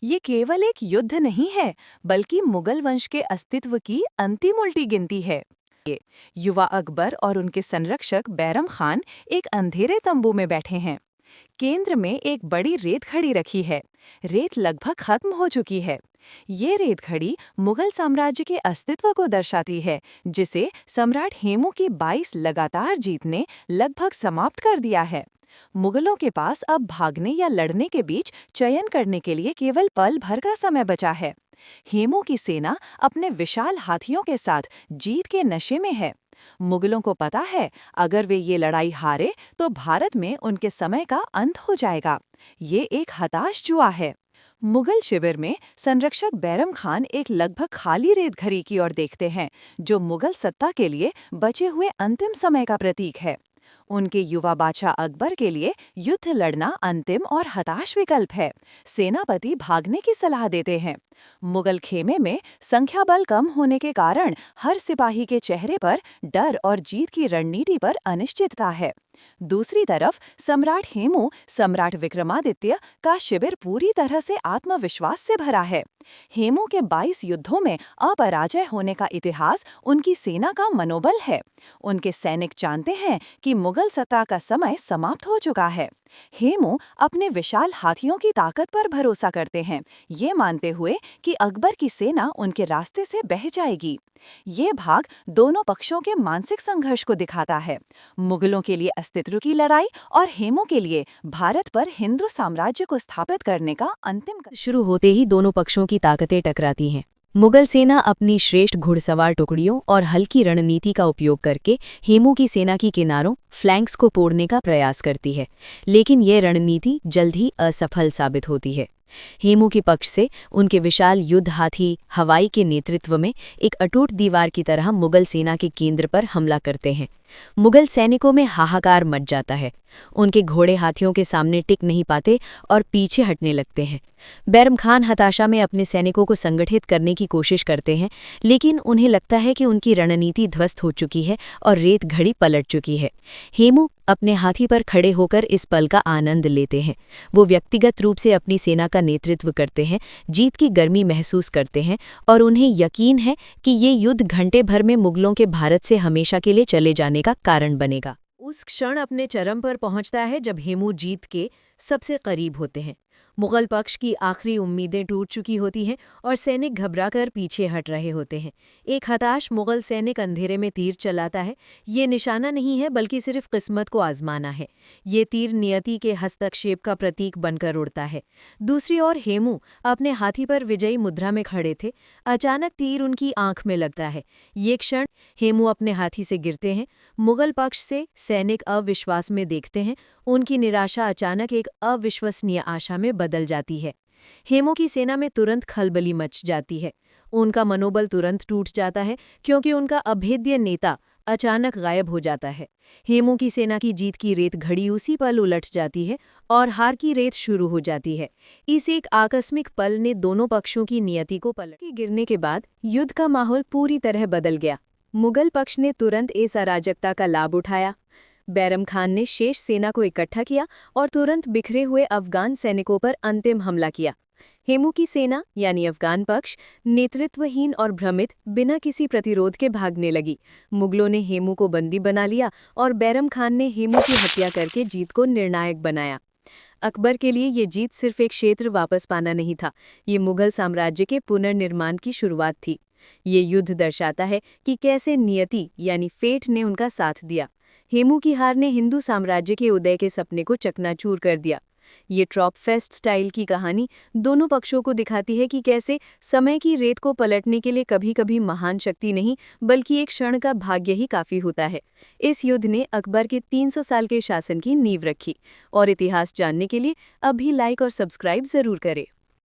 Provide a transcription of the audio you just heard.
ये केवल एक युद्ध नहीं है, बल्कि मुगल वंश के अस्तित्व की अंतिम उल्टी गिनती है। युवा अकबर और उनके संरक्षक बैरम खान एक अंधेरे तंबू में बैठे हैं। केंद्र में एक बड़ी रेत खड़ी रखी है। रेत लगभग खत्म हो चुकी है। ये रेत खड़ी मुगल साम्राज्य के अस्तित्व को दर्शाती है, जिसे सम्राट हेमू की 22 लगातार जीत ने लगभग समाप्त कर दिया है। मुगलों के पास अब भागने या लड़ने के बीच चयन करने के लिए केवल पल भर का समय बचा है। हेमू की सेना अपने विशाल हाथियों के साथ जीत के नशे में है। मुगलों को पता है, अगर वे ये लड़ाई हारे तो भारत में उनके समय का अंत हो जाएगा। ये एक हताश जुआ है। मुगल शिविर में संरक्षक बैरम खान एक लगभग खाली रेत घड़ी की ओर देखते हैं, जो मुगल सत्ता के लिए बचे हुए अंतिम समय का प्रतीक है। उनके युवा बादशाह अकबर के लिए युद्ध लड़ना अंतिम और हताश विकल्प है। सेनापति भागने की सलाह देते हैं। मुगल खेमे में संख्या बल कम होने के कारण हर सिपाही के चेहरे पर डर और जीत की रणनीति पर अनिश्चितता है। दूसरी तरफ सम्राट हेमू सम्राट विक्रमादित्य का शिविर पूरी तरह से आत्मविश्वास से भरा है। हेमू के 22 युद्धों में अपराजय होने का इतिहास उनकी सेना का मनोबल है। उनके सैनिक जानते हैं कि मुगल सत्ता का समय समाप्त हो चुका है। हेमू अपने विशाल हाथियों की ताकत पर भरोसा करते हैं, ये मानते हुए कि अकबर की सेना उनके रास्ते से बह जाएगी। ये भाग दोनों पक्षों के मानसिक संघर्ष को दिखाता है। मुगलों के लिए अस्तित्व की लड़ाई और हेमू के लिए भारत पर हिंदू साम्राज्य को स्थापित करने का अंतिम शुरू होते ही दोनों पक्षों की ताकतें टकराती हैं। मुगल सेना अपनी श्रेष्ठ घुड़सवार टुकड़ियों और हल्की रणनीति का उपयोग करके हेमू की सेना की किनारों फ्लैंक्स को तोड़ने का प्रयास करती है, लेकिन यह रणनीति जल्द ही असफल साबित होती है। हेमू के पक्ष से उनके विशाल युद्ध हाथी हवाई के नेतृत्व में एक अटूट दीवार की तरह मुगल सेना के केंद्र पर हमला करते हैं। मुगल सैनिकों में हाहाकार मच जाता है। उनके घोड़े हाथियों के सामने टिक नहीं पाते और पीछे हटने लगते हैं। बैरम खान हताशा में अपने सैनिकों को संगठित करने की कोशिश करते हैं, लेकिन उन्हें लगता है कि उनकी रणनीति ध्वस्त हो चुकी है और रेत घड़ी पलट चुकी है। हेमू अपने हाथी पर खड़े होकर इस पल का आनंद लेते हैं। वो व्यक्तिगत रूप से अपनी सेना का नेतृत्व करते हैं, जीत की गर्मी महसूस करते हैं और उन्हें यकीन है कि ये युद्ध घंटे भर में मुगलों के भारत से हमेशा के लिए चले जाने का कारण बनेगा। उस क्षण अपने चरम पर पहुंचता है जब हेमू जीत के सबसे करीब होते हैं। मुगल पक्ष की आखिरी उम्मीदें टूट चुकी होती हैं और सैनिक घबराकर पीछे हट रहे होते हैं। एक हताश मुगल सैनिक अंधेरे में तीर चलाता है। ये निशाना नहीं है, बल्कि सिर्फ किस्मत को आजमाना है। ये तीर नियति के हस्तक्षेप का प्रतीक बनकर उड़ता है। दूसरी ओर हेमू अपने हाथी पर विजयी मुद्रा में खड़े थे। अचानक तीर उनकी आंख में लगता है। ये क्षण हेमू अपने हाथी से गिरते हैं। मुगल पक्ष से सैनिक अविश्वास में देखते हैं। उनकी निराशा अचानक एक अविश्वसनीय आशा में बदल जाती है। हेमू की सेना में तुरंत खलबली मच जाती है। उनका मनोबल तुरंत टूट जाता है, क्योंकि उनका अभेद्य नेता अचानक गायब हो जाता है। हेमू की सेना की जीत की रेत घड़ी उसी पल उलट जाती है और हार की रेत शुरू हो जाती है। इस एक आकस्मिक पल ने दोनों पक्षों की नियति को पलट के गिरने के बाद युद्ध का माहौल पूरी तरह बदल गया। मुगल पक्ष ने तुरंत इस अराजकता का लाभ उठाया। बैरम खान ने शेष सेना को इकट्ठा किया और तुरंत बिखरे हुए अफगान सैनिकों पर अंतिम हमला किया। हेमू की सेना यानी अफगान पक्ष नेतृत्वहीन और भ्रमित बिना किसी प्रतिरोध के भागने लगी। मुगलों ने हेमू को बंदी बना लिया और बैरम खान ने हेमू की हत्या करके जीत को निर्णायक बनाया। अकबर के लिए ये जीत सिर्फ एक क्षेत्र वापस पाना नहीं था, ये मुगल साम्राज्य के पुनर्निर्माण की शुरुआत थी। ये युद्ध दर्शाता है कि कैसे नियति यानी फेट ने उनका साथ दिया। हेमू की हार ने हिंदू साम्राज्य के उदय के सपने को चकनाचूर कर दिया। ये ट्रॉप फेस्ट स्टाइल की कहानी दोनों पक्षों को दिखाती है कि कैसे समय की रेत को पलटने के लिए कभी कभी महान शक्ति नहीं, बल्कि एक क्षण का भाग्य ही काफी होता है। इस युद्ध ने अकबर के 300 साल के शासन की नींव रखी और इतिहास जानने के लिए अभी लाइक और सब्सक्राइब जरूर करें।